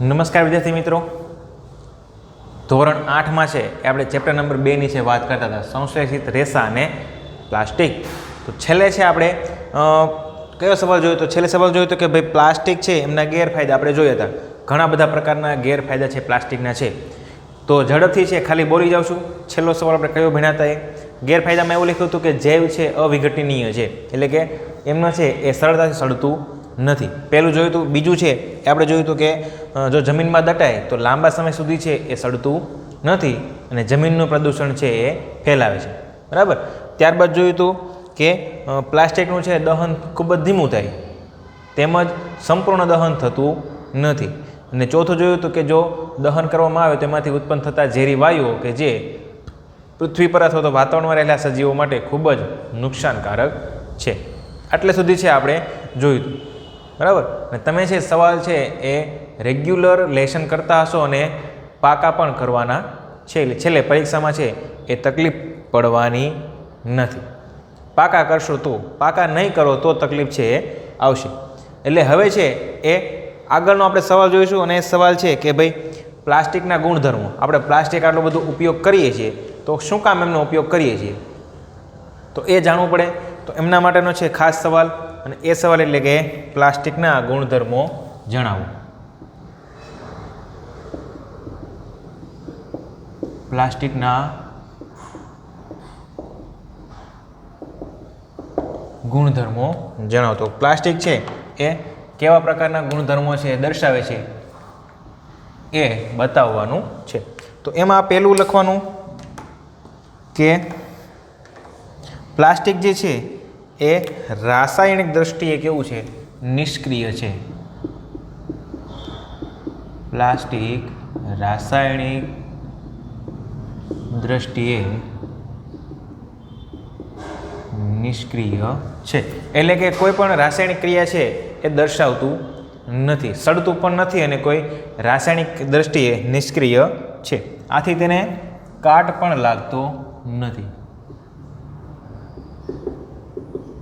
નમસ્કાર વિદ્યાર્થી મિત્રો, ધોરણ 8માં છે એ આપણે ચેપ્ટર નંબર 2 ની છે વાત કરતા હતા, સંશ્લેષિત રેસા અને પ્લાસ્ટિક. તો છેલ્લે છે આપણે કયો સવાલ જોયો? તો છેલ્લે સવાલ જોયો તો કે ભાઈ પ્લાસ્ટિક છે એમના ગેરફાયદા આપણે જોયા હતા. ઘણા બધા પ્રકારના ગેરફાયદા છે પ્લાસ્ટિકના છે. તો ઝડપથી છે ખાલી બોલી જાઉં છું. છેલ્લો સવાલ આપણે કયો ભણ્યા હતા? એ ગેરફાયદામાં એવું લખ્યું હતું કે જૈવ છે અવિઘટનીય છે, એટલે કે એમનો છે એ સરળતાથી સડતું નથી. પહેલું જોયું હતું. બીજું છે એ આપણે જોયું હતું કે જો જમીનમાં દટાય તો લાંબા સમય સુધી છે એ સડતું નથી અને જમીનનું પ્રદૂષણ છે એ ફેલાવે છે, બરાબર. ત્યારબાદ જોયું હતું કે પ્લાસ્ટિકનું છે દહન ખૂબ જ ધીમું થાય તેમજ સંપૂર્ણ દહન થતું નથી. અને ચોથું જોયું હતું કે જો દહન કરવામાં આવે તેમાંથી ઉત્પન્ન થતા ઝેરી વાયુઓ કે જે પૃથ્વી પર અથવા તો વાતાવરણમાં રહેલા સજીવો માટે ખૂબ જ નુકસાનકારક છે. આટલે સુધી છે આપણે જોયું હતું, બરાબર. અને તમે છે સવાલ છે એ રેગ્યુલર લેશન કરતા હશો અને પાકા પણ કરવાના છે, એટલે છેલ્લે પરીક્ષામાં છે એ તકલીફ પડવાની નથી. પાકા કરશો તો, પાકા નહીં કરો તો તકલીફ છે એ આવશે. એટલે હવે છે એ આગળનો આપણે સવાલ જોઈશું અને એ સવાલ છે કે ભાઈ પ્લાસ્ટિકના ગુણધર્મો. આપણે પ્લાસ્ટિક આટલો બધો ઉપયોગ કરીએ છીએ તો શું કામ એમનો ઉપયોગ કરીએ છીએ તો એ જાણવું પડે. તો એમના માટેનો છે ખાસ સવાલ, અને એ સવાલ એટલે કે પ્લાસ્ટિકના ગુણધર્મો જણાવો. પ્લાસ્ટિકના ગુણધર્મો જણાવો. તો પ્લાસ્ટિક છે એ કેવા પ્રકારના ગુણધર્મો છે એ દર્શાવે છે એ બતાવવાનું છે. તો એમાં પહેલું લખવાનું કે પ્લાસ્ટિક જે છે એ રાસાયણિક દ્રષ્ટિએ કેવું છે? નિષ્ક્રિય છે. પ્લાસ્ટિક રાસાયણિક દ્રષ્ટિએ નિષ્ક્રિય છે, એટલે કે કોઈ પણ રાસાયણિક ક્રિયા છે એ દર્શાવતું નથી, સડતું પણ નથી અને કોઈ રાસાયણિક દ્રષ્ટિએ નિષ્ક્રિય છે. આથી તેને કાટ પણ લાગતો નથી.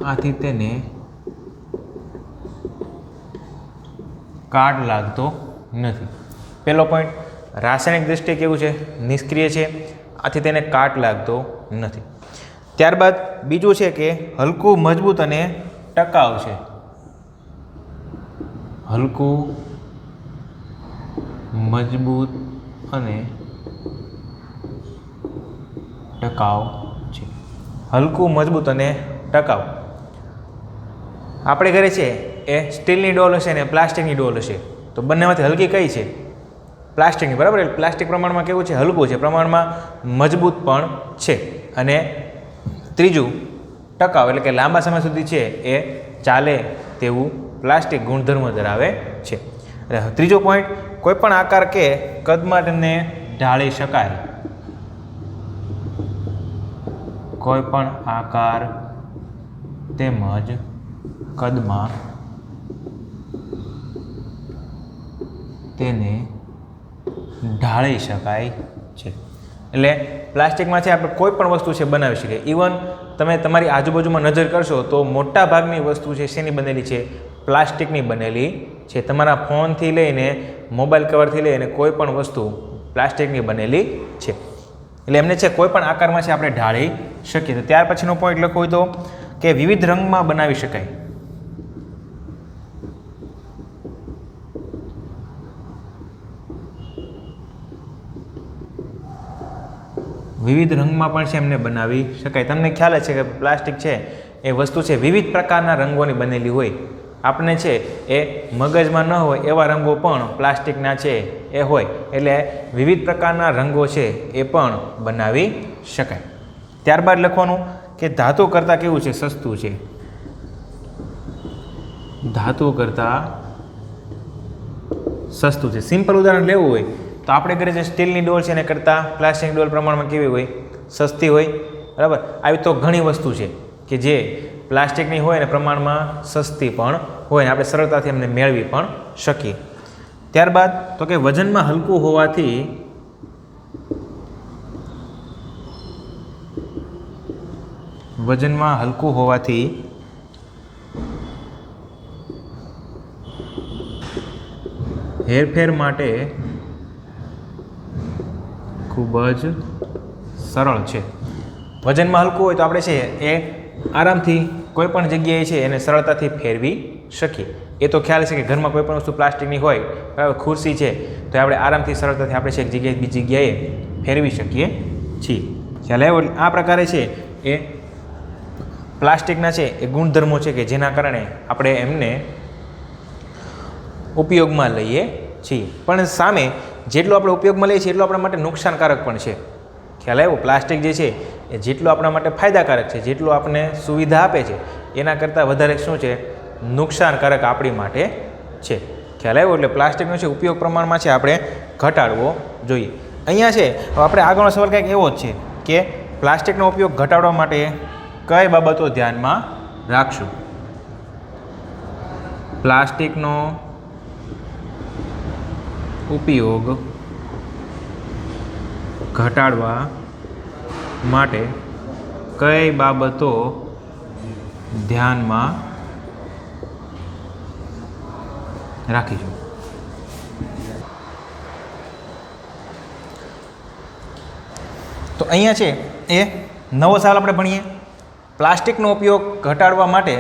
આથી તેને કાટ લાગતો નથી. પહેલો પોઈન્ટ, રાસાયણિક દ્રષ્ટિએ કેવું છે? નિષ્ક્રિય છે. આથી તેને કાટ લાગતો નથી. ત્યારબાદ બીજું છે કે હલકું, મજબૂત અને ટકાઉ છે. હલકું, મજબૂત અને ટકાઉ છે. હલકું, મજબૂત અને ટકાઉ. આપણે ઘરે છે એ સ્ટીલની ડોલ હશે ને પ્લાસ્ટિકની ડોલ હશે, તો બંનેમાંથી હલકી કઈ છે? પ્લાસ્ટિકની, બરાબર. પ્લાસ્ટિક પ્રમાણમાં કેવું છે? હલકું છે, પ્રમાણમાં મજબૂત પણ છે. અને ત્રીજું ટકાઉ, એટલે કે લાંબા સમય સુધી છે એ ચાલે તેવું પ્લાસ્ટિક ગુણધર્મ ધરાવે છે. એટલે ત્રીજો પોઈન્ટ, કોઈ પણ આકાર કે કદમાં તેને ઢાળી શકાય. કોઈ પણ આકાર તેમજ કદમાં તેને ઢાળી શકાય છે. એટલે પ્લાસ્ટિકમાં છે આપણે કોઈ પણ વસ્તુ છે બનાવી શકીએ. ઇવન તમે તમારી આજુબાજુમાં નજર કરશો તો મોટા ભાગની વસ્તુ છે શેની બનેલી છે? પ્લાસ્ટિકની બનેલી છે. તમારા ફોનથી લઈને મોબાઈલ કવરથી લઈને કોઈ પણ વસ્તુ પ્લાસ્ટિકની બનેલી છે. એટલે એમને છે કોઈ પણ આકારમાં છે આપણે ઢાળી શકીએ. તો ત્યાર પછીનો પોઈન્ટ લખવો હોય તો કે વિવિધ રંગમાં બનાવી શકાય. વિવિધ રંગમાં પણ છે એમને બનાવી શકાય. તમને ખ્યાલ જ છે કે પ્લાસ્ટિક છે એ વસ્તુ છે વિવિધ પ્રકારના રંગોની બનેલી હોય. આપણે છે એ મગજમાં ન હોય એવા રંગો પણ પ્લાસ્ટિકના છે એ હોય. એટલે વિવિધ પ્રકારના રંગો છે એ પણ બનાવી શકાય. ત્યારબાદ લખવાનું કે ધાતુ કરતાં કેવું છે? સસ્તું છે. ધાતુ કરતાં સસ્તું છે. સિમ્પલ ઉદાહરણ લેવું હોય તો આપણે ઘરે જે સ્ટીલની ડોલ છે એને કરતાં પ્લાસ્ટિકની ડોલ પ્રમાણમાં કેવી હોય? સસ્તી હોય, બરાબર. આવી તો ઘણી વસ્તુ છે કે જે પ્લાસ્ટિકની હોય ને પ્રમાણમાં સસ્તી પણ હોય ને આપણે સરળતાથી એમને મેળવી પણ શકીએ. ત્યારબાદ તો કે વજનમાં હલકું હોવાથી હેરફેર માટે ખૂબ જ સરળ છે. વજનમાં હલકું હોય તો આપણે છે એ આરામથી કોઈ પણ જગ્યાએ છે એને સરળતાથી ફેરવી શકીએ. એ તો ખ્યાલ છે કે ઘરમાં કોઈ પણ વસ્તુ પ્લાસ્ટિકની હોય, બરાબર, ખુરશી છે, તો આપણે આરામથી સરળતાથી આપણે છે એક જગ્યાએ બીજી જગ્યાએ ફેરવી શકીએ છીએ. ખ્યાલ આવ્યો? એટલે આ પ્રકારે છે એ પ્લાસ્ટિકના છે એ ગુણધર્મો છે કે જેના કારણે આપણે એમને ઉપયોગમાં લઈએ છીએ. પણ સામે જેટલો આપણે ઉપયોગમાં લઈએ છીએ એટલું આપણા માટે નુકસાનકારક પણ છે. ખ્યાલ આવ્યો? પ્લાસ્ટિક જે છે એ જેટલું આપણા માટે ફાયદાકારક છે, જેટલું આપણને સુવિધા આપે છે, એના કરતાં વધારે શું છે, નુકસાનકારક આપણી માટે છે. ખ્યાલ આવ્યો? એટલે પ્લાસ્ટિકનો છે ઉપયોગ પ્રમાણમાં છે આપણે ઘટાડવો જોઈએ. અહીંયા છે આપણે આગળનો સવાલ કંઈક એવો જ છે કે પ્લાસ્ટિકનો ઉપયોગ ઘટાડવા માટે કઈ બાબતો ધ્યાનમાં રાખશું? પ્લાસ્ટિકનો ઉપયોગ ઘટાડવા માટે કઈ બાબતો ધ્યાનમાં રાખીશું? તો અહીંયા છે એ નવો સવાલ આપણે ભણીએ. પ્લાસ્ટિકનો ઉપયોગ ઘટાડવા માટે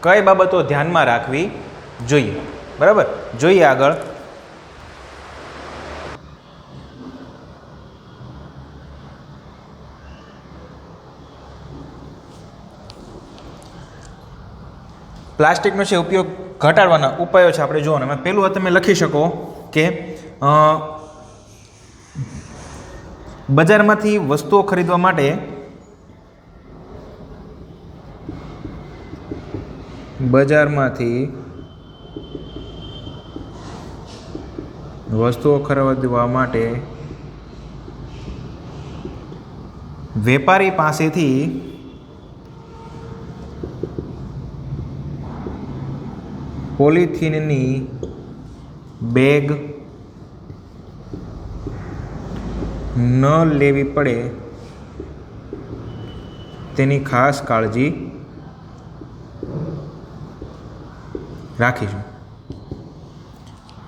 કઈ બાબતો ધ્યાનમાં રાખવી જોઈએ? બરાબર, જોઈએ આગળ. પ્લાસ્ટિકનો છે ઉપયોગ ઘટાડવાના ઉપાયો છે આપણે જોવાના. એમાં પહેલું તમે લખી શકો કે બજારમાંથી વસ્તુઓ ખરીદવા માટે વેપારી પાસેથી પોલિથીનની બેગ ન લેવી પડે તેની ખાસ કાળજી રાખીશું.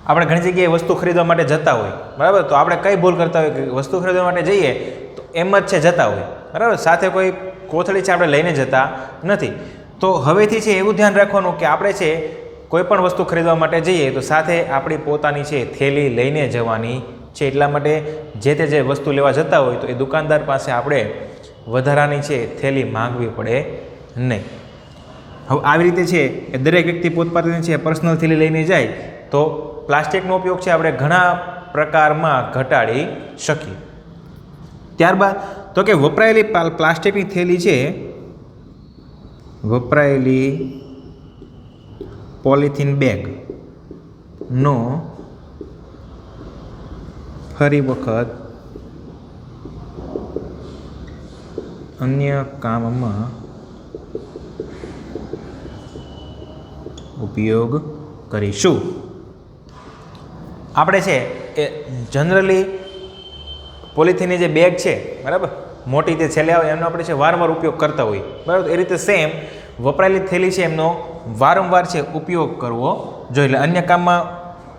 આપણે ઘણી જગ્યાએ વસ્તુ ખરીદવા માટે જતા હોય, બરાબર, તો આપણે કઈ ભૂલ કરતા હોય કે વસ્તુ ખરીદવા માટે જઈએ તો એમ જ છે જતા હોય, બરાબર, સાથે કોઈ કોથળી છે આપણે લઈને જતા નથી. તો હવેથી છે એવું ધ્યાન રાખવાનું કે આપણે છે કોઈ પણ વસ્તુ ખરીદવા માટે જઈએ તો સાથે આપણી પોતાની છે થેલી લઈને જવાની છે. એટલા માટે જે તે જે વસ્તુ લેવા જતા હોય તો એ દુકાનદાર પાસે આપણે વધારાની છે થેલી માંગવી પડે નહીં. હવે આવી રીતે છે એ દરેક વ્યક્તિ પોતપોતાની છે પર્સનલ થેલી લઈને જાય તો પ્લાસ્ટિકનો ઉપયોગ છે આપણે ઘણા પ્રકારમાં ઘટાડી શકીએ. ત્યારબાદ તો કે વપરાયેલી પ્લાસ્ટિકની થેલી છે, વપરાયેલી પોલિથીન બેગનો ફરી વખત અન્ય કામમાં ઉપયોગ કરીશું. આપણે છે એ જનરલી પોલિથીનની જે બેગ છે, બરાબર, મોટી જે છેલ્લે આવે એનો આપણે છે વારંવાર ઉપયોગ કરતા હોઈએ, બરાબર. એ રીતે સેમ વપરાયેલી થેલી છે એમનો વારંવાર છે ઉપયોગ કરવો જોઈએ. એટલે અન્ય કામમાં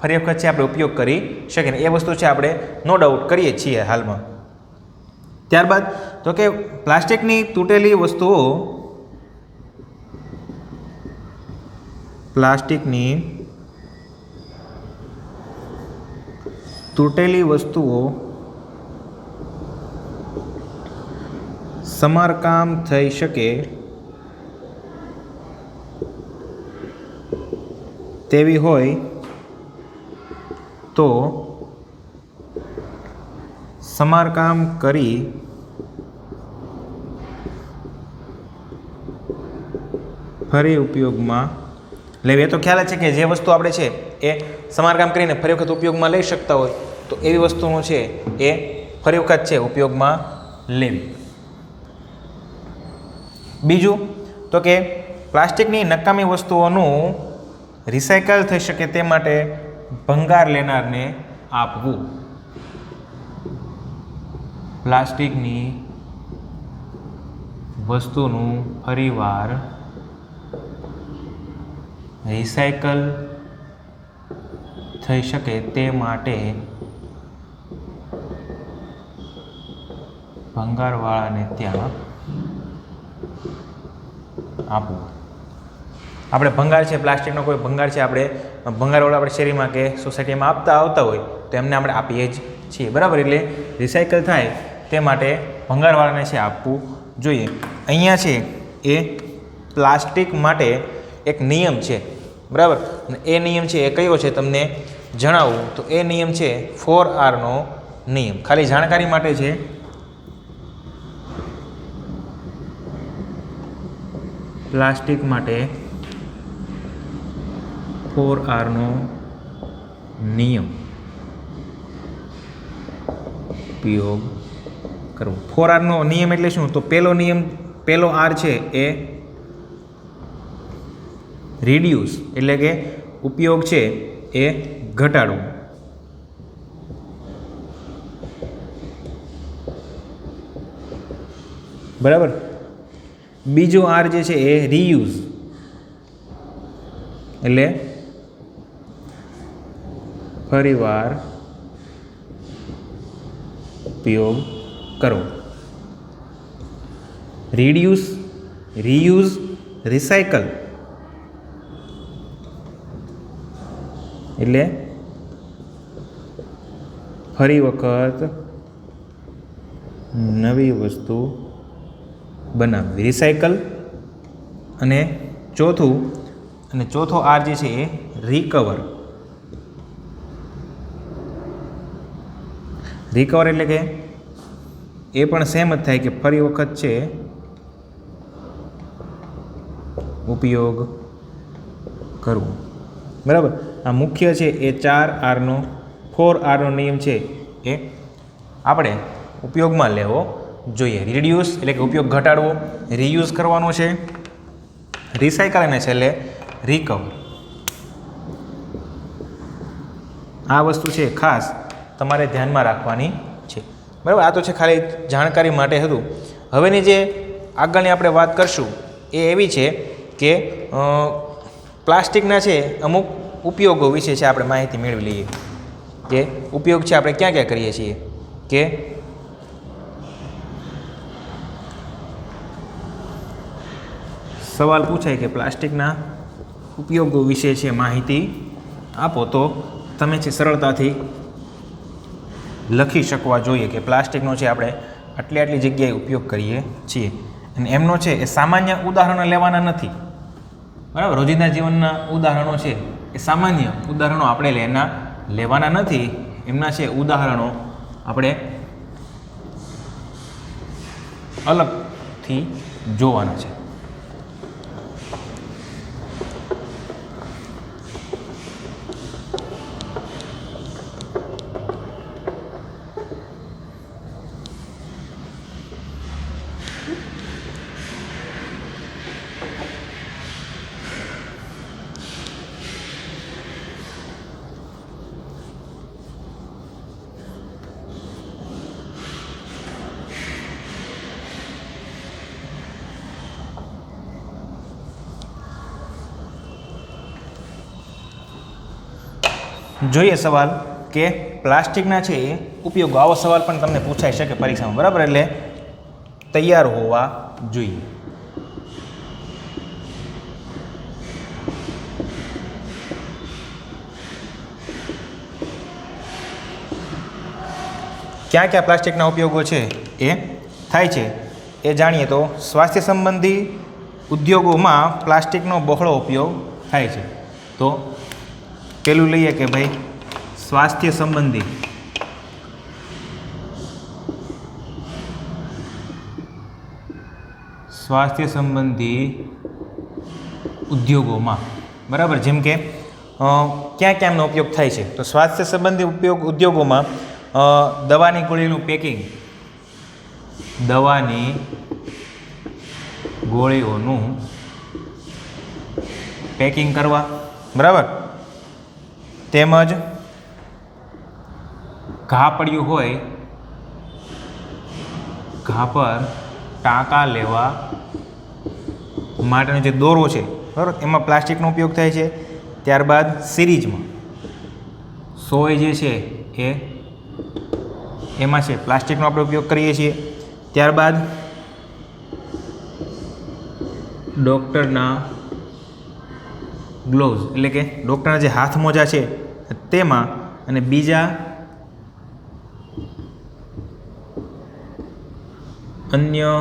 ફરી વખત છે આપણે ઉપયોગ કરી શકીએ. એ વસ્તુ છે આપણે નો ડાઉટ કરીએ છીએ હાલમાં. ત્યારબાદ તો કે પ્લાસ્ટિકની તૂટેલી વસ્તુઓ સમારકામ થઈ શકે તેવી હોય તો સમારકામ કરી ફરી ઉપયોગમાં લેવી. એ તો ખ્યાલ છે કે જે વસ્તુ આપણે છે એ સમારકામ કરીને ફરી વખત ઉપયોગમાં લઈ શકતા હોય તો એવી વસ્તુનું છે એ ફરી વખત છે ઉપયોગમાં લેવી. બીજું તો કે પ્લાસ્ટિકની નકામી વસ્તુઓનું રિસાયકલ થઈ શકે તે માટે ભંગાર લેનારને આપવું. પ્લાસ્ટિકની વસ્તુનું ફરીવાર રિસાયકલ થઈ શકે તે માટે ભંગારવાળાને ત્યાં આપવું. આપણે ભંગાર છે, પ્લાસ્ટિકનો કોઈ ભંગાર છે, આપણે ભંગારવાળા આપણે શેરીમાં કે સોસાયટીમાં આવતા હોય તો એમને આપણે આપીએ જ છીએ, બરાબર. એટલે રિસાયકલ થાય તે માટે ભંગારવાળાને છે આપવું જોઈએ. અહીંયા છે એ પ્લાસ્ટિક માટે એક નિયમ છે, બરાબર. અને એ નિયમ છે એ કયો છે તમને જણાવું તો એ નિયમ છે 4R નો નિયમ. ખાલી જાણકારી માટે છે. પ્લાસ્ટિક માટે 4R નો નિયમ ઉપયોગ કરવો. 4R નો નિયમ એટલે શું? તો પહેલો R છે એ રિડ્યુસ એટલે કે ઉપયોગ છે એ ઘટાડવો. બરાબર. બીજો R જે છે એ રીયુઝ એટલે ફરીવાર ઉપયોગ કરવો. રિડ્યુસ, રીયુઝ, રિસાયકલ એટલે ફરી વખત નવી વસ્તુ બનાવવી, રિસાયકલ. અને ચોથો R જે છે એ રિકવર. રિકવર એટલે કે એ પણ સેમ જ થાય કે ફરી વખત છે ઉપયોગ કરવો, બરાબર. આ મુખ્ય છે એ 4R નો 4R નો નિયમ છે એ આપણે ઉપયોગમાં લેવો જોઈએ. રિડ્યુસ એટલે કે ઉપયોગ ઘટાડવો, રીયુઝ કરવાનો છે, રિસાયકલ અને છેલ્લે રિકવર. આ વસ્તુ છે ખાસ તમારે ધ્યાનમાં રાખવાની છે, બરાબર. આ તો છે ખાલી જાણકારી માટે હતું. હવેની જે આગળની આપણે વાત કરશું એ એવી છે કે પ્લાસ્ટિકના છે અમુક ઉપયોગો વિશે છે આપણે માહિતી મેળવી લઈએ કે ઉપયોગ છે આપણે ક્યાં ક્યાં કરીએ છીએ. કે સવાલ પૂછાય કે પ્લાસ્ટિકના ઉપયોગો વિશે છે માહિતી આપો, તો તમે છે સરળતાથી લખી શકવા જોઈએ કે પ્લાસ્ટિકનો છે આપણે આટલી જગ્યાએ ઉપયોગ કરીએ છીએ. અને એમનો છે એ સામાન્ય ઉદાહરણો લેવાના નથી, બરાબર. રોજિંદા જીવનના ઉદાહરણો છે એ સામાન્ય ઉદાહરણો આપણે લેવાના નથી. એમના છે ઉદાહરણો આપણે અલગથી જોવાના છે. જોઈએ સવાલ કે પ્લાસ્ટિકના છે એ ઉપયોગો. આવો સવાલ પણ તમને પૂછાઈ શકે પરીક્ષામાં, બરાબર. એટલે તૈયાર હોવા જોઈએ. ક્યાં ક્યાં પ્લાસ્ટિકના ઉપયોગો છે એ થાય છે એ જાણીએ તો સ્વાસ્થ્ય સંબંધી ઉદ્યોગોમાં પ્લાસ્ટિકનો બહોળો ઉપયોગ થાય છે. તો પેલું લઈએ કે ભાઈ સ્વાસ્થ્ય સંબંધી ઉદ્યોગોમાં, બરાબર. જેમ કે ક્યાં ક્યાંનો ઉપયોગ થાય છે તો સ્વાસ્થ્ય સંબંધી ઉદ્યોગોમાં દવાની ગોળીનું પેકિંગ, દવાની ગોળીઓનું પેકિંગ કરવા, બરાબર. તેમજ ઘા પડ્યું હોય, ઘા પર ટાંકા લેવા માટેનો જે દોરો છે, બરાબર, એમાં પ્લાસ્ટિકનો ઉપયોગ થાય છે. ત્યારબાદ સિરીઝમાં સોય જે છે એ એમાં છે પ્લાસ્ટિકનો આપણે ઉપયોગ કરીએ છીએ. ત્યારબાદ ડૉક્ટરના ગ્લોવ્સ એટલે કે ડૉક્ટરના જે હાથ મોજા છે તેમાં, અને બીજા અન્ય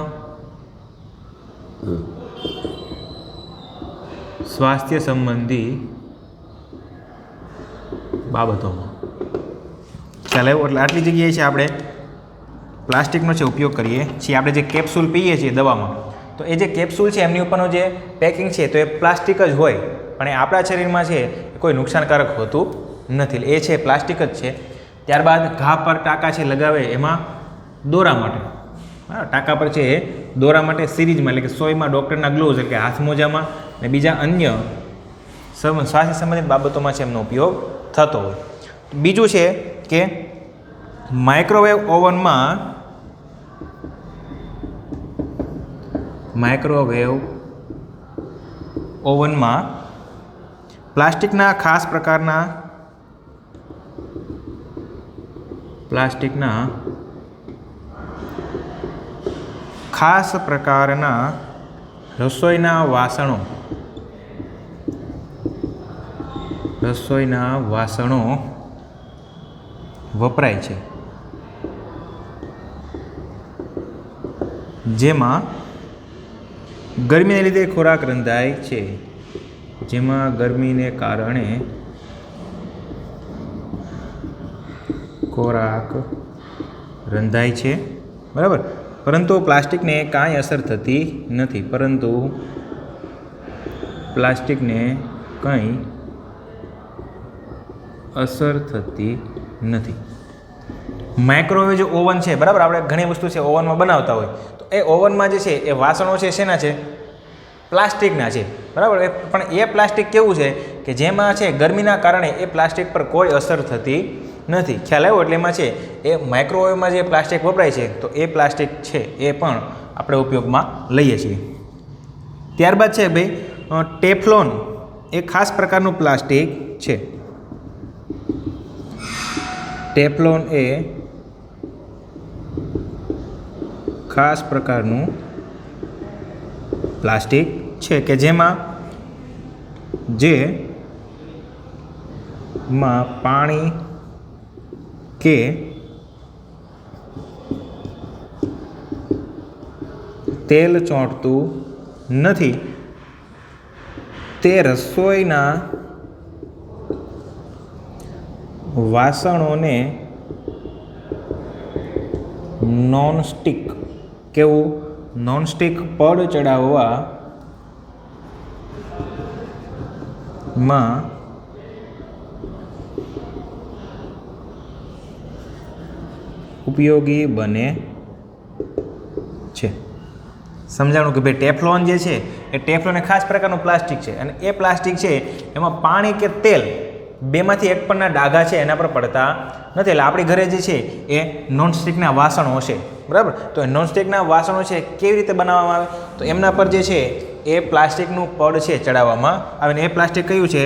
સ્વાસ્થ્ય સંબંધી બાબતોમાં. ખ્યાલ આવ્યો? એટલે આટલી જગ્યાએ છે આપણે પ્લાસ્ટિકનો છે ઉપયોગ કરીએ છીએ. આપણે જે કેપ્સ્યુલ પીએ છીએ દવામાં, તો એ જે કેપ્સ્યુલ છે એમની ઉપરનું જે પેકિંગ છે તો એ પ્લાસ્ટિક જ હોય, પણ એ આપણા શરીરમાં છે કોઈ નુકસાનકારક હોતું નથી. એ છે પ્લાસ્ટિક જ છે. ત્યારબાદ ઘા પર ટાંકા છે લગાવે એમાં દોરા માટે, ટાંકા પર છે એ દોરા માટે સિરીઝમાં એટલે કે સોયમાં ડૉક્ટરના ગ્લોવ્સ એટલે કે હાથ મોજામાં અને બીજા અન્ય સ્વાસ્થ્ય સંબંધિત બાબતોમાં છે એમનો ઉપયોગ થતો હોય. બીજું છે કે માઇક્રોવેવ ઓવનમાં પ્લાસ્ટિકના ખાસ પ્રકારના રસોઈના વાસણો વપરાય છે, જેમાં ગરમીને લીધે ખોરાક રંધાય છે, જેમાં ગરમીને કારણે ખોરાક રંધાય છે, બરાબર. પરંતુ પ્લાસ્ટિકને કાંઈ અસર થતી નથી. માઇક્રોવેવ જે ઓવન છે, બરાબર, આપણે ઘણી વસ્તુ છે ઓવનમાં બનાવતા હોય, તો એ ઓવનમાં જે છે એ વાસણો છે શેના છે? પ્લાસ્ટિકના છે, બરાબર. પણ એ પ્લાસ્ટિક કેવું છે કે જેમાં છે ગરમીના કારણે એ પ્લાસ્ટિક પર કોઈ અસર થતી નથી. ખ્યાલ આવ્યો? એટલે એમાં છે એ માઇક્રોવેવમાં જે પ્લાસ્ટિક વપરાય છે તો એ પ્લાસ્ટિક છે એ પણ આપણે ઉપયોગમાં લઈએ છીએ. ત્યારબાદ છે ભાઈ ટેફલોન, એ ખાસ પ્રકારનું પ્લાસ્ટિક છે. ટેફલોન એ ખાસ પ્રકારનું પ્લાસ્ટિક છે કે જેમાં પાણી કે તેલ ચોંટતું નથી. તે રસોઈના વાસણોને નોનસ્ટિક પડ ચડાવવામાં ઉપયોગી બને છે. સમજાણું કે ભાઈ ટેફલોન જે છે એ ટેફલોન એ ખાસ પ્રકારનું પ્લાસ્ટિક છે, અને એ પ્લાસ્ટિક છે એમાં પાણી કે તેલ બેમાંથી એક પરના ડાઘા છે એના પર પડતા નથી. એટલે આપણી ઘરે જે છે એ નોનસ્ટિકના વાસણો હશે, બરાબર. તો એ નોનસ્ટિકના વાસણો છે કેવી રીતે બનાવવામાં આવે? તો એમના પર જે છે એ પ્લાસ્ટિકનું પડ છે ચડાવવામાં આવે, ને એ પ્લાસ્ટિક કયું છે?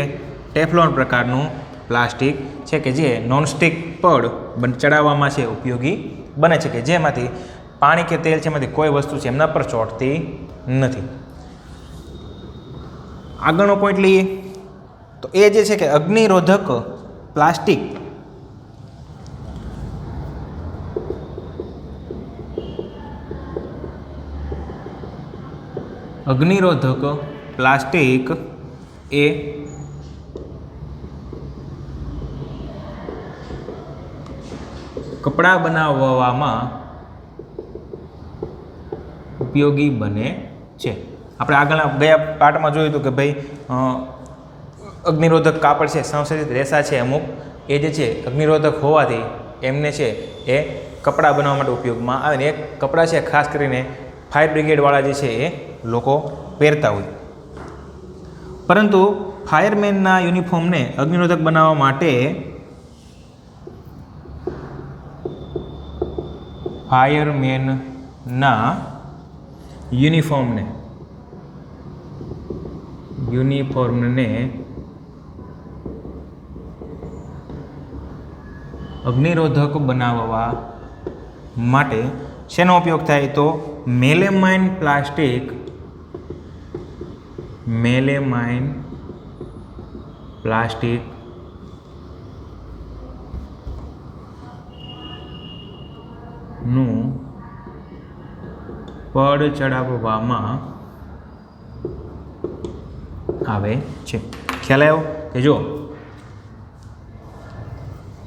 ટેફલોન પ્રકારનું પ્લાસ્ટિક છે કે જે નોનસ્ટિક પડ ચડાવવામાં છે ઉપયોગી બને છે, કે જેમાંથી પાણી કે તેલ છે એમાંથી કોઈ વસ્તુ છે એમના પર ચોંટતી નથી. આગળનો પોઈન્ટ લઈએ તો એ જે છે કે અગ્નિરોધક પ્લાસ્ટિક એ કપડાં બનાવવામાં ઉપયોગી બને છે. આપણે આગળના ગયા પાઠમાં જોયું હતું કે ભાઈ અગ્નિરોધક કાપડ છે, સંશોધિત રેસા છે અમુક, એ જે છે અગ્નિરોધક હોવાથી એમને છે એ કપડાં બનાવવા માટે ઉપયોગમાં આવે, ને એ કપડાં છે ખાસ કરીને ફાયર બ્રિગેડવાળા જે છે એ લોકો પહેરતા હોય. પરંતુ ફાયરમેનના યુનિફોર્મને અગ્નિરોધક બનાવવા માટે યુનિફોર્મને અગ્નિરોધક બનાવવા માટે શેનો ઉપયોગ થાય? તો મેલેમાઇન પ્લાસ્ટિક નું પડ ચડાવવામાં આવે છે. ખ્યાલ આવ્યો કે જો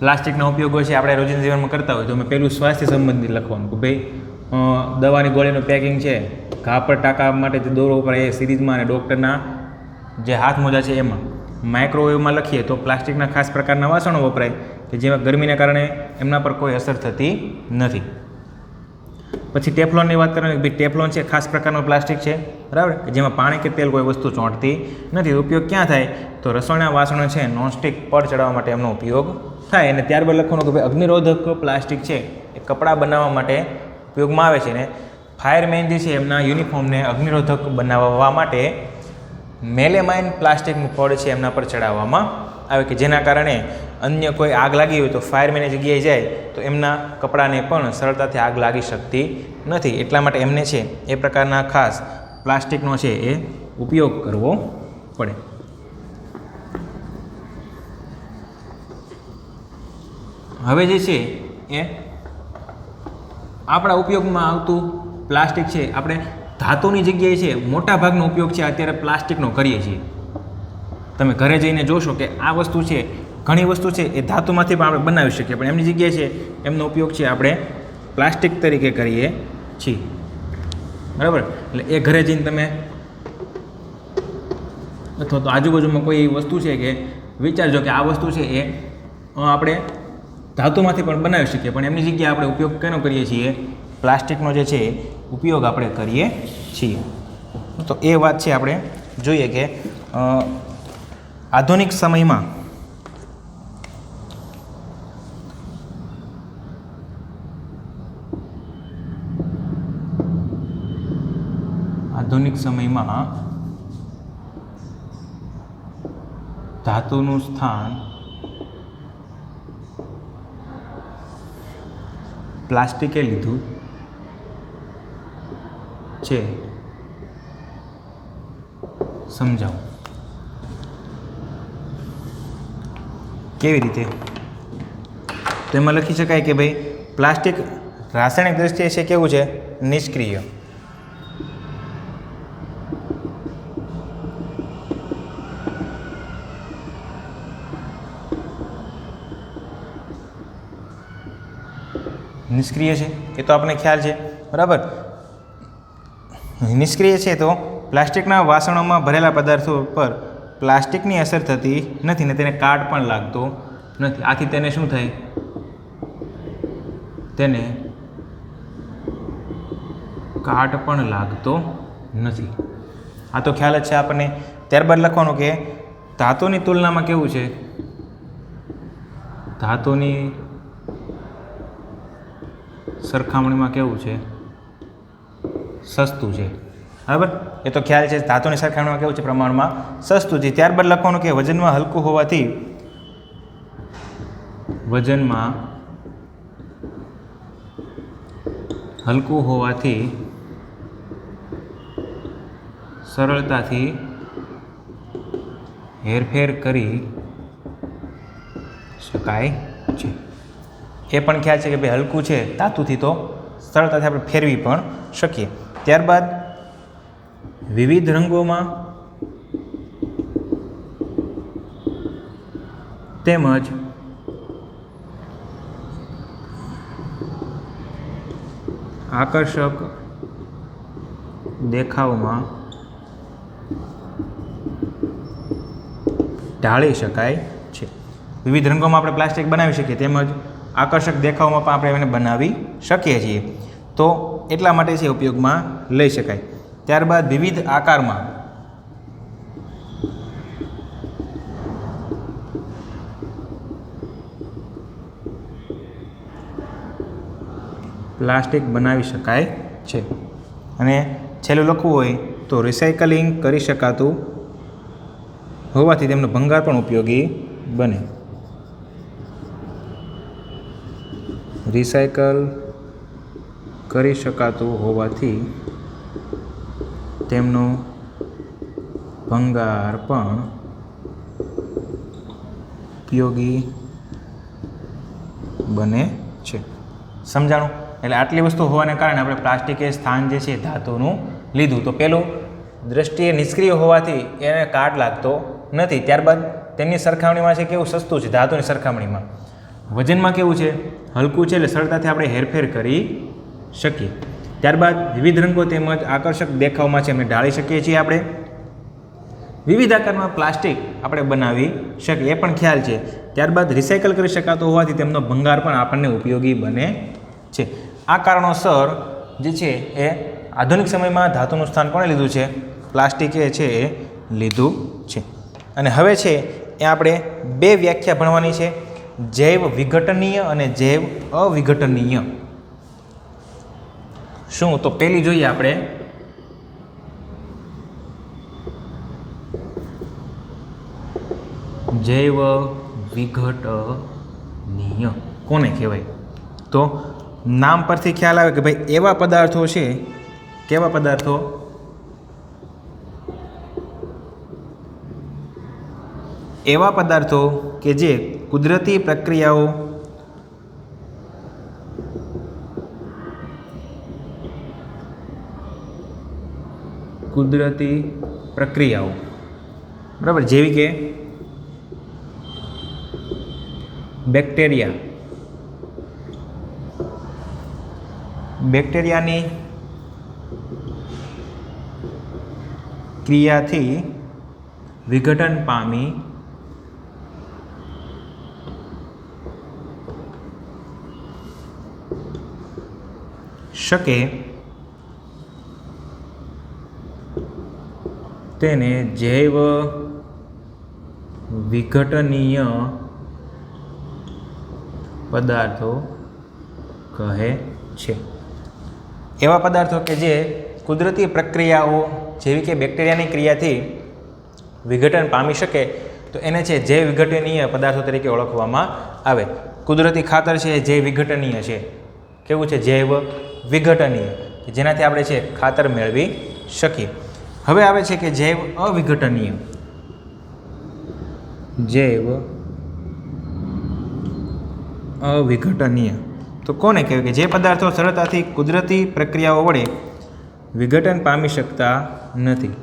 પ્લાસ્ટિકના ઉપયોગો છે આપણે રોજિંદા જીવનમાં કરતા હોય તો અમે પહેલું સ્વાસ્થ્ય સંબંધિત લખવાનું કે ભાઈ દવાની ગોળીનું પેકિંગ છે, ઘા પર ટાંકા માટે જે દોરો વપરાય એ સિરીઝમાં, અને ડૉક્ટરના જે હાથ મોજા છે એમાં. માઇક્રોવેવમાં લખીએ તો પ્લાસ્ટિકના ખાસ પ્રકારના વાસણો વપરાય કે જેમાં ગરમીને કારણે એમના પર કોઈ અસર થતી નથી. પછી ટેફલોનની વાત કરવાની, ભાઈ ટેફલોન છે ખાસ પ્રકારનો પ્લાસ્ટિક છે, બરાબર, કે જેમાં પાણી કે તેલ કોઈ વસ્તુ ચોંટતી નથી. ઉપયોગ ક્યાં થાય? તો રસોઈના વાસણો છે નોનસ્ટિક પડ ચડાવવા માટે એમનો ઉપયોગ થાય. અને ત્યારબાદ લખવાનું કે ભાઈ અગ્નિરોધક પ્લાસ્ટિક છે એ કપડાં બનાવવા માટે ઉપયોગમાં આવે છે. ને ફાયરમેન જે છે એમના યુનિફોર્મને અગ્નિરોધક બનાવવા માટે મેલેમાઇન પ્લાસ્ટિકનું પડ છે એમના પર ચડાવવામાં આવે કે જેના કારણે અન્ય કોઈ આગ લાગી હોય તો ફાયરમેનની જગ્યાએ જાય તો એમના કપડાને પણ સરળતાથી આગ લાગી શકતી નથી. એટલા માટે એમને છે એ પ્રકારના ખાસ પ્લાસ્ટિકનો છે એ ઉપયોગ કરવો પડે. હવે જે છે એ આપણા ઉપયોગમાં આવતું પ્લાસ્ટિક છે, આપણે ધાતુની જગ્યાએ છે મોટા ભાગનો ઉપયોગ છે અત્યારે પ્લાસ્ટિકનો કરીએ છીએ. તમે ઘરે જઈને જોશો કે આ વસ્તુ છે, ઘણી વસ્તુ છે એ ધાતુમાંથી પણ આપણે બનાવી શકીએ, પણ એમની જગ્યાએ છે એમનો ઉપયોગ છે આપણે પ્લાસ્ટિક તરીકે કરીએ છીએ, બરાબર. એટલે એ ઘરે જઈને તમે અથવા તો આજુબાજુમાં કોઈ એવી વસ્તુ છે કે વિચારજો કે આ વસ્તુ છે એ આપણે ધાતુમાંથી પણ બનાવી શકીએ, પણ એમની જગ્યાએ આપણે ઉપયોગ કેનો કરીએ છીએ? પ્લાસ્ટિકનો જે છે ઉપયોગ આપણે કરીએ છીએ. તો એ વાત છે આપણે જોઈએ કે આધુનિક સમયમાં ધાતુનું સ્થાન પ્લાસ્ટિકે લીધું છે. સમજાવો કેવી રીતે? તો એમાં લખી શકાય કે ભાઈ પ્લાસ્ટિક રાસાયણિક દ્રષ્ટિએ છે કેવું છે? નિષ્ક્રિય. નિષ્ક્રિય છે એ તો આપણને ખ્યાલ છે, બરાબર. નિષ્ક્રિય છે તો પ્લાસ્ટિકના વાસણોમાં ભરેલા પદાર્થો પર પ્લાસ્ટિકની અસર થતી નથી ને તેને કાટ પણ લાગતો નથી. આથી તેને શું થાય? તેને કાટ પણ લાગતો નથી. આ તો ખ્યાલ જ છે આપણને. ત્યારબાદ લખવાનું કે ધાતુની તુલનામાં કેવું છે? ધાતુની સરખામણીમાં કેવું છે? સસ્તું છે, બરાબર. એ તો ખ્યાલ છે. ધાતુની સરખામણીમાં કેવું છે? પ્રમાણમાં સસ્તું છે. ત્યારબાદ લખવાનું કે વજનમાં હલકું હોવાથી સરળતાથી હેરફેર કરી શકાય છે. એ પણ ખ્યાલ છે કે ભાઈ હલકું છે ધાતુથી તો સરળતાથી આપણે ફેરવી પણ શકીએ. ત્યારબાદ વિવિધ રંગોમાં તેમજ આકર્ષક દેખાવમાં ઢાળી શકાય છે. વિવિધ રંગોમાં આપણે પ્લાસ્ટિક બનાવી શકીએ તેમજ આકર્ષક દેખાવમાં પણ આપણે એને બનાવી શકીએ છીએ. તો એટલા માટે છે ઉપયોગમાં લઈ શકાય. ત્યારબાદ વિવિધ આકારમાં પ્લાસ્ટિક બનાવી શકાય છે. અને છેલ્લું લખવું હોય તો રિસાયકલિંગ કરી શકાતું હોવાથી તેમનો ભંગાર પણ ઉપયોગી બને. રિસાયકલ કરી શકાતું હોવાથી તેમનો ભંગાર પણ ઉપયોગી બને છે. સમજાણું? એટલે આટલી વસ્તુ હોવાને કારણે આપણે પ્લાસ્ટિકે સ્થાન જે છે ધાતુનું લીધું. તો પેલું દ્રષ્ટિએ નિષ્ક્રિય હોવાથી એને કાટ લાગતો નથી. ત્યારબાદ તેમની સરખામણીમાં છે કેવું સસ્તું છે ધાતુની સરખામણીમાં. વજનમાં કેવું છે? હલકું છે, એટલે સરળતાથી આપણે હેરફેર કરી શકીએ. ત્યારબાદ વિવિધ રંગો તેમજ આકર્ષક દેખાવમાં છે એમને ઢાળી શકીએ છીએ આપણે. વિવિધ આકારમાં પ્લાસ્ટિક આપણે બનાવી શકીએ એ પણ ખ્યાલ છે. ત્યારબાદ રિસાયકલ કરી શકાતો હોવાથી તેમનો ભંગાર પણ આપણને ઉપયોગી બને છે. આ કારણોસર જે છે એ આધુનિક સમયમાં ધાતુનું સ્થાન કોણે લીધું છે? પ્લાસ્ટિકે છે એ લીધું છે. અને હવે છે એ આપણે બે વ્યાખ્યા ભણવાની છે, જૈવ વિઘટનીય અને જૈવ અવિઘટનીય. શું? તો પહેલી જોઈએ આપણે જૈવ વિઘટનીય કોને કહેવાય? તો નામ પરથી ખ્યાલ આવે કે ભાઈ એવા પદાર્થો છે, કેવા પદાર્થો? એવા પદાર્થો કે જે કુદરતી પ્રક્રિયાઓ બરાબર, જેવી કે બેક્ટેરિયાની ક્રિયાથી વિઘટન પામી શકે તેને જૈવ વિઘટનીય પદાર્થો કહે છે. એવા પદાર્થો કે જે કુદરતી પ્રક્રિયાઓ જેવી કે બેક્ટેરિયાની ક્રિયાથી વિઘટન પામી શકે તો એને છે જૈવ વિઘટનીય પદાર્થો તરીકે ઓળખવામાં આવે. કુદરતી ખાતર છે એ જૈવ વિઘટનીય છે. કેવું છે? જૈવ વિઘટનીય, જેનાથી આપણે છે ખાતર મેળવી શકીએ. હવે આવે છે કે જૈવ અવિઘટનીય. જૈવ અવિઘટનીય તો કોને કહેવાય? કે જે પદાર્થો સરળતાથી કુદરતી પ્રક્રિયાઓ વડે વિઘટન પામી શકતા નથી.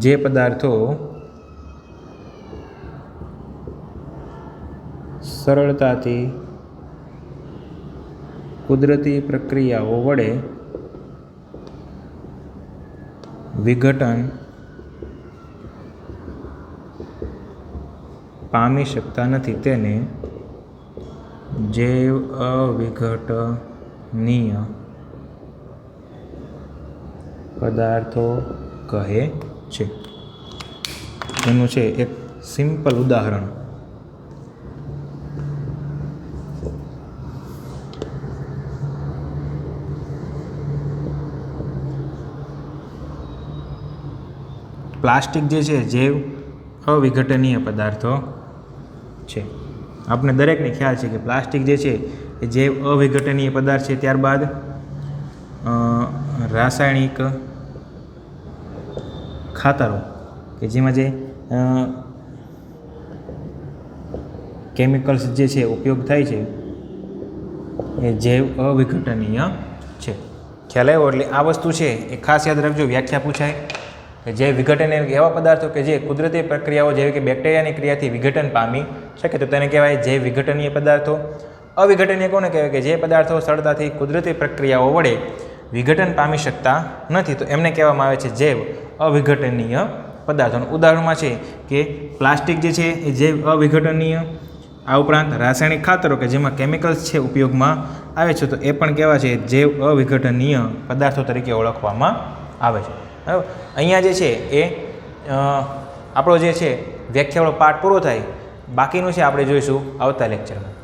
જે પદાર્થો સરળતાથી કુદરતી પ્રક્રિયાઓ વડે વિઘટન પામી શકતા નથી તેને જૈવ અવિઘટનીય પદાર્થો કહે છે. એનું છે એક સિમ્પલ ઉદાહરણ. પ્લાસ્ટિક જે છે જૈવ અવિઘટનીય પદાર્થો છે. આપણે દરેકને ખ્યાલ છે કે પ્લાસ્ટિક જે છે એ જૈવ અવિઘટનીય પદાર્થ છે. ત્યારબાદ રાસાયણિક ખાતરો કે જેમાં જે કેમિકલ્સ જે છે ઉપયોગ થાય છે એ જૈવ અવિઘટનીય છે. ખ્યાલ આવ્યો? એટલે આ વસ્તુ છે એ ખાસ યાદ રાખજો. વ્યાખ્યા પૂછાય કે જૈવ વિઘટનીય એવા પદાર્થો કે જે કુદરતી પ્રક્રિયાઓ જેવી કે બેક્ટેરિયાની ક્રિયાથી વિઘટન પામી શકે તો તેને કહેવાય જૈવ વિઘટનીય પદાર્થો. અવિઘટનીય કોને કહેવાય? કે જે પદાર્થો સરળતાથી કુદરતી પ્રક્રિયાઓ વડે વિઘટન પામી શકતા નથી તો એમને કહેવામાં આવે છે જૈવ અવિઘટનીય પદાર્થો. ઉદાહરણમાં છે કે પ્લાસ્ટિક જે છે એ જૈવ અવિઘટનીય. આ ઉપરાંત રાસાયણિક ખાતરો કે જેમાં કેમિકલ્સ છે ઉપયોગમાં આવે છે તો એ પણ કહેવાય છે જૈવ અવિઘટનીય પદાર્થો તરીકે ઓળખવામાં આવે છે. બરાબર? અહીંયા જે છે એ આપણો જે છે વ્યાખ્યાવાળો પાઠ પૂરો થાય. બાકીનું છે આપણે જોઈશું આવતા લેક્ચરમાં.